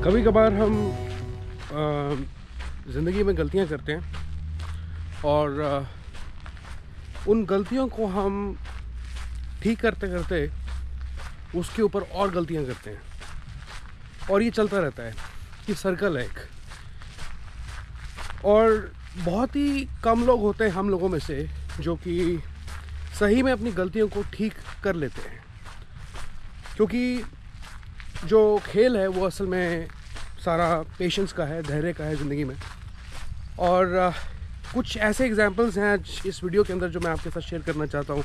कभी कभार हम ज़िंदगी में गलतियां करते हैं और उन गलतियों को हम ठीक करते करते उसके ऊपर और गलतियां करते हैं और ये चलता रहता है। ये सर्कल है एक। और बहुत ही कम लोग होते हैं हम लोगों में से जो कि सही में अपनी गलतियों को ठीक कर लेते हैं, क्योंकि जो खेल है वो असल में सारा पेशेंस का है, धैर्य का है ज़िंदगी में। और कुछ ऐसे एग्जांपल्स हैं आज इस वीडियो के अंदर जो मैं आपके साथ शेयर करना चाहता हूँ,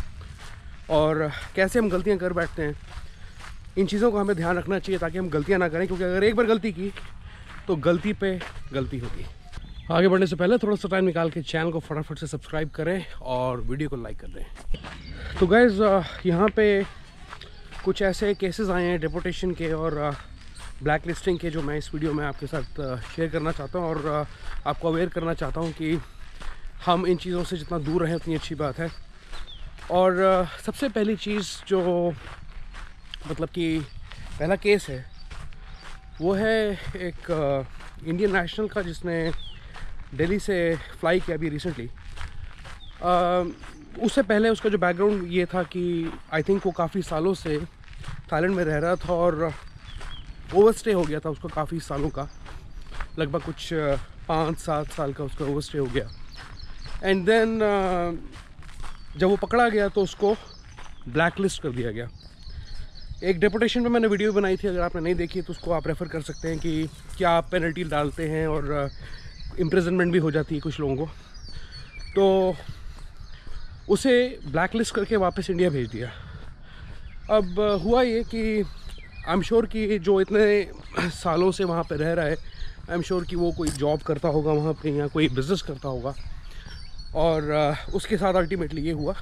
और कैसे हम गलतियाँ कर बैठते हैं। इन चीज़ों को हमें ध्यान रखना चाहिए ताकि हम गलतियाँ ना करें, क्योंकि अगर एक बार गलती की तो गलती पे गलती होगी। आगे बढ़ने से पहले थोड़ा सा टाइम निकाल के चैनल को फटाफट से सब्सक्राइब करें और वीडियो को लाइक कर दें। तो गाइज़, यहाँ पे कुछ ऐसे केसेस आए हैं डिपोर्टेशन के और ब्लैक लिस्टिंग के, जो मैं इस वीडियो में आपके साथ शेयर करना चाहता हूँ और आपको अवेयर करना चाहता हूँ कि हम इन चीज़ों से जितना दूर रहें उतनी अच्छी बात है। और सबसे पहली चीज़ जो मतलब कि पहला केस है वो है एक इंडियन नेशनल का, जिसने दिल्ली से फ्लाई किया अभी रिसेंटली। उससे पहले उसका जो बैकग्राउंड ये था कि आई थिंक वो काफ़ी सालों से थाईलैंड में रह रहा था और ओवरस्टे हो गया था उसका काफ़ी सालों का, लगभग कुछ 5-7 साल का उसका ओवरस्टे हो गया। एंड देन जब वो पकड़ा गया तो उसको ब्लैक लिस्ट कर दिया गया। एक डिपोर्टेशन पे मैंने वीडियो बनाई थी, अगर आपने नहीं देखी तो उसको आप रेफ़र कर सकते हैं कि क्या पेनल्टी डालते हैं और इम्प्रिजनमेंट भी हो जाती है कुछ लोगों को। तो उसे ब्लैक लिस्ट करके वापस इंडिया भेज दिया। अब हुआ ये कि आई एम श्योर कि जो इतने सालों से वहाँ पे रह रहा है, आई एम श्योर कि वो कोई जॉब करता होगा वहाँ पे या कोई बिज़नेस करता होगा। और उसके साथ अल्टीमेटली ये हुआ,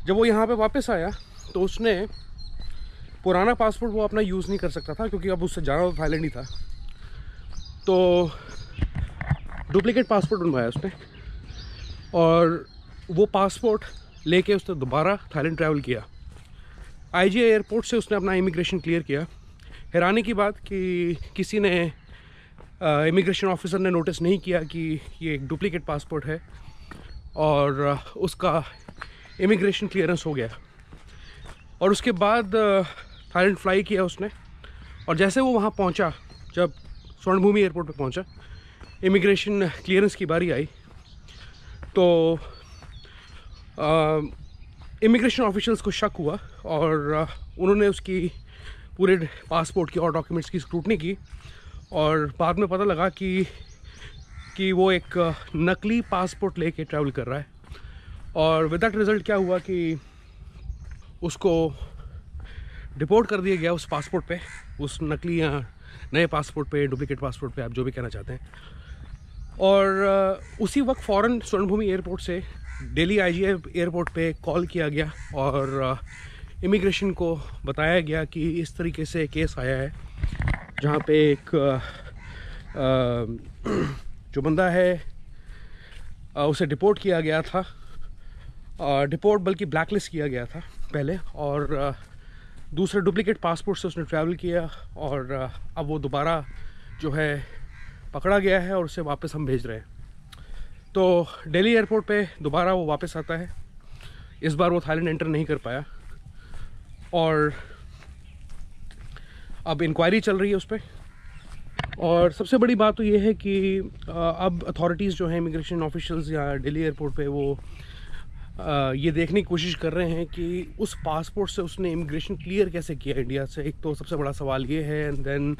जब वो यहाँ पे वापस आया तो उसने पुराना पासपोर्ट वो अपना यूज़ नहीं कर सकता था, क्योंकि अब उससे जाना तो थाईलैंड ही था। तो डुप्लीकेट पासपोर्ट बनवाया उसने और वो पासपोर्ट लेके उसने दोबारा थाईलैंड ट्रैवल किया। आईजीआई एयरपोर्ट से उसने अपना इमिग्रेशन क्लियर किया। हैरानी की बात कि किसी ने इमिग्रेशन ऑफिसर ने नोटिस नहीं किया कि ये एक डुप्लीकेट पासपोर्ट है और उसका इमिग्रेशन क्लियरेंस हो गया। और उसके बाद थाईलैंड फ्लाई किया उसने, और जैसे वो वहाँ पहुँचा, जब स्वर्णभूमि एयरपोर्ट पे पहुँचा, इमिग्रेशन क्लियरेंस की बारी आई तो इमिग्रेशन ऑफिशियल्स को शक हुआ और उन्होंने उसकी पूरे पासपोर्ट की और डॉक्यूमेंट्स की स्क्रूटनी की। और बाद में पता लगा कि वो एक नकली पासपोर्ट लेके ट्रैवल कर रहा है। और विद दैट रिज़ल्ट क्या हुआ कि उसको डिपोर्ट कर दिया गया उस पासपोर्ट पे, उस नकली या नए पासपोर्ट पे, डुप्लीकेट पासपोर्ट पे, आप जो भी कहना चाहते हैं। और उसी वक्त फ़ौरन स्वर्णभूमि एयरपोर्ट से दिल्ली आईजीआई एयरपोर्ट पे कॉल किया गया और इमिग्रेशन को बताया गया कि इस तरीके से केस आया है, जहाँ पे एक जो बंदा है उसे डिपोर्ट किया गया था, डिपोर्ट बल्कि ब्लैकलिस्ट किया गया था पहले, और दूसरे डुप्लीकेट पासपोर्ट से उसने ट्रैवल किया और अब वो दोबारा जो है पकड़ा गया है और उसे वापस हम भेज रहे हैं। तो दिल्ली एयरपोर्ट पे दोबारा वो वापस आता है। इस बार वो थाईलैंड एंटर नहीं कर पाया और अब इंक्वायरी चल रही है उस पर। और सबसे बड़ी बात तो ये है कि अब अथॉरिटीज़ जो हैं, इमिग्रेशन ऑफिशियल्स या दिल्ली एयरपोर्ट पे, वो ये देखने की कोशिश कर रहे हैं कि उस पासपोर्ट से उसने इमिग्रेशन क्लियर कैसे किया इंडिया से। एक तो सबसे बड़ा सवाल ये है, एंड देन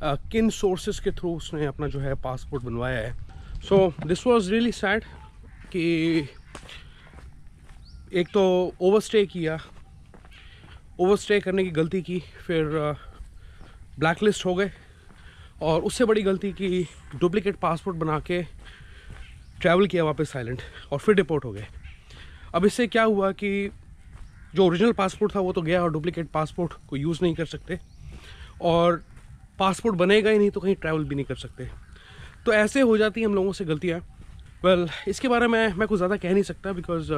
किन सोर्सेज के थ्रू उसने अपना जो है पासपोर्ट बनवाया है। So this was really sad कि एक तो ओवरस्टे किया, ओवरस्टे करने की गलती की, फिर ब्लैकलिस्ट हो गए, और उससे बड़ी गलती की डुप्लीकेट पासपोर्ट बना के ट्रैवल किया वापस थाईलैंड और फिर डिपोर्ट हो गए। अब इससे क्या हुआ कि जो ओरिजिनल पासपोर्ट था वो तो गया, और डुप्लीकेट पासपोर्ट को यूज़ नहीं कर सकते, और पासपोर्ट बनेगा ही नहीं तो कहीं ट्रैवल भी नहीं कर सकते। तो ऐसे हो जाती हैं हम लोगों से गलतियाँ। वेल, इसके बारे में मैं कुछ ज़्यादा कह नहीं सकता, बिकॉज़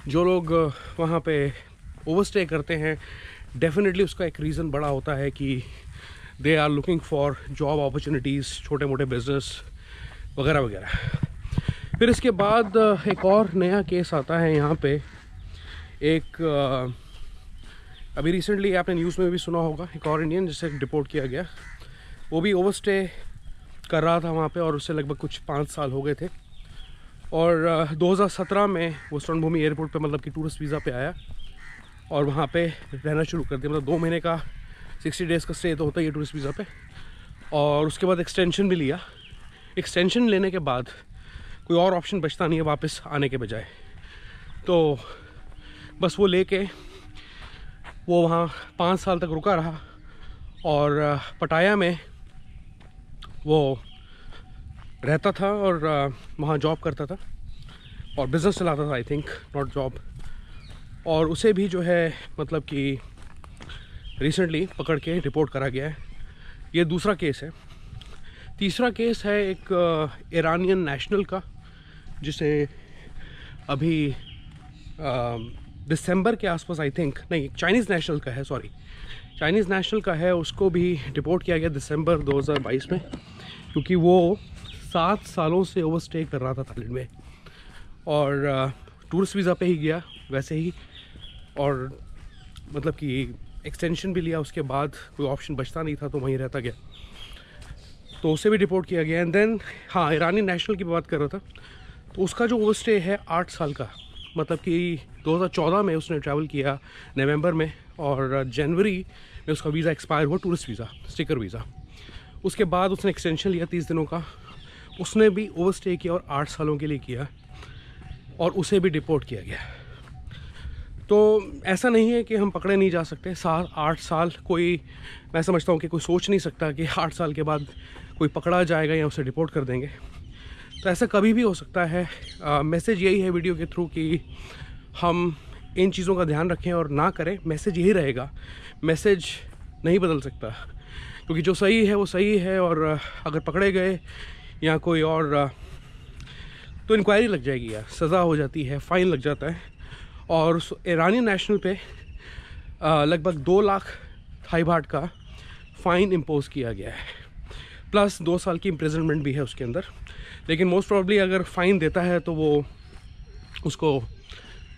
जो लोग वहाँ पे ओवरस्टे करते हैं, डेफिनेटली उसका एक रीज़न बड़ा होता है कि they are looking for job opportunities, छोटे मोटे बिजनेस वगैरह वगैरह। फिर इसके बाद एक और नया केस आता है यहाँ पे। एक अभी रिसेंटली आपने न्यूज़ में भी सुना होगा, एक और इंडियन जिसे डिपोर्ट किया गया, वो भी ओवरस्टे कर रहा था वहाँ पे और उससे लगभग कुछ 5 साल हो गए थे। और 2017 में वो स्वर्णभूमि एयरपोर्ट पे मतलब कि टूरिस्ट वीज़ा पे आया और वहाँ पे रहना शुरू कर दिया। मतलब 2 महीने का 60 डेज़ का स्टे तो होता ही है टूरिस्ट वीज़ा पे। और उसके बाद एक्सटेंशन भी लिया। एक्सटेंशन लेने के बाद कोई और ऑप्शन बचता नहीं है वापस आने के बजाय, तो बस वो लेके वो वहाँ 5 साल तक रुका रहा और पटाया में वो रहता था और वहाँ जॉब करता था और बिज़नेस चलाता था, आई थिंक, नॉट जॉब। और उसे भी जो है मतलब कि रिसेंटली पकड़ के रिपोर्ट करा गया है। ये दूसरा केस है। तीसरा केस है एक ईरानियन नेशनल का, जिसे अभी दिसंबर के आसपास, आई थिंक, नहीं, चाइनीज़ नेशनल का है, सॉरी, चाइनीज़ नेशनल का है। उसको भी डिपोर्ट किया गया दिसंबर 2022 में, क्योंकि वो 7 सालों से ओवरस्टे कर रहा था थाईलैंड में और टूरिस्ट वीज़ा पे ही गया वैसे ही, और मतलब कि एक्सटेंशन भी लिया। उसके बाद कोई ऑप्शन बचता नहीं था तो वहीं रहता गया, तो उसे भी डिपोर्ट किया गया। एंड देन हाँ, ईरानी नेशनल की बात कर रहा था, तो उसका जो ओवरस्टे है 8 साल का, मतलब कि 2014 में उसने ट्रैवल किया नवंबर में और जनवरी में उसका वीज़ा एक्सपायर हुआ, टूरिस्ट वीज़ा, स्टिकर वीज़ा। उसके बाद उसने एक्सटेंशन लिया 30 दिनों का, उसने भी ओवरस्टे किया और 8 सालों के लिए किया और उसे भी डिपोर्ट किया गया। तो ऐसा नहीं है कि हम पकड़े नहीं जा सकते। 7-8 साल कोई, मैं समझता हूँ कि कोई सोच नहीं सकता कि 8 साल के बाद कोई पकड़ा जाएगा या उसे डिपोर्ट कर देंगे। तो ऐसा कभी भी हो सकता है। मैसेज यही है वीडियो के थ्रू कि हम इन चीज़ों का ध्यान रखें और ना करें। मैसेज यही रहेगा, मैसेज नहीं बदल सकता, क्योंकि जो सही है वो सही है। और अगर पकड़े गए या कोई और, तो इंक्वायरी लग जाएगी यार, सज़ा हो जाती है, फ़ाइन लग जाता है। और ईरानी नेशनल पे लगभग 2 लाख थाई बाट का फ़ाइन इम्पोज किया गया है, प्लस 2 साल की इम्प्रिजनमेंट भी है उसके अंदर। लेकिन मोस्ट प्रॉब्ली अगर फ़ाइन देता है तो वो उसको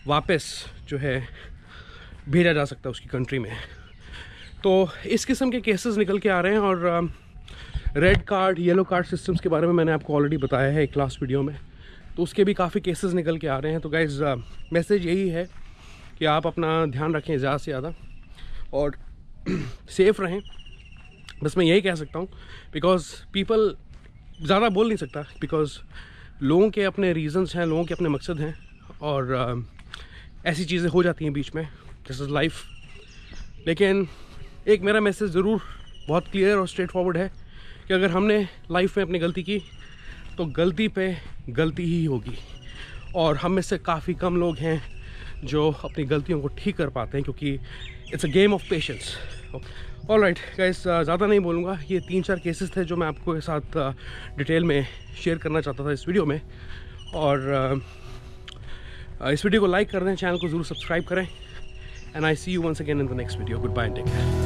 वापस जो है भेजा जा सकता है उसकी कंट्री में। तो इस किस्म के केसेस निकल के आ रहे हैं। और red card, yellow card systems के बारे में मैंने आपको ऑलरेडी बताया है एक लास्ट वीडियो में, तो उसके भी काफ़ी केसेस निकल के आ रहे हैं। तो गाइज़, मैसेज यही है कि आप अपना ध्यान रखें ज़्यादा से ज़्यादा और सेफ़ रहें। बस मैं यही कह सकता हूँ, बिकॉज़ पीपल, ज़्यादा बोल नहीं सकता, बिकॉज़ लोगों के अपने रीज़न्स हैं, लोगों के अपने मकसद हैं और ऐसी चीज़ें हो जाती हैं बीच में, दिस इज़ लाइफ। लेकिन एक मेरा मैसेज ज़रूर बहुत क्लियर और स्ट्रेट फॉरवर्ड है कि अगर हमने लाइफ में अपनी गलती की तो गलती पे गलती ही होगी। और हम में से काफ़ी कम लोग हैं जो अपनी गलतियों को ठीक कर पाते हैं, क्योंकि it's a game of patience. Alright guys, ज़्यादा नहीं बोलूँगा। ये 3-4 केसेस थे जो मैं आपको साथ डिटेल में शेयर करना चाहता था इस वीडियो में। और इस वीडियो को लाइक कर दें, चैनल को ज़रूर सब्सक्राइब करें। And I see you once again in the next video. Good bye and take care.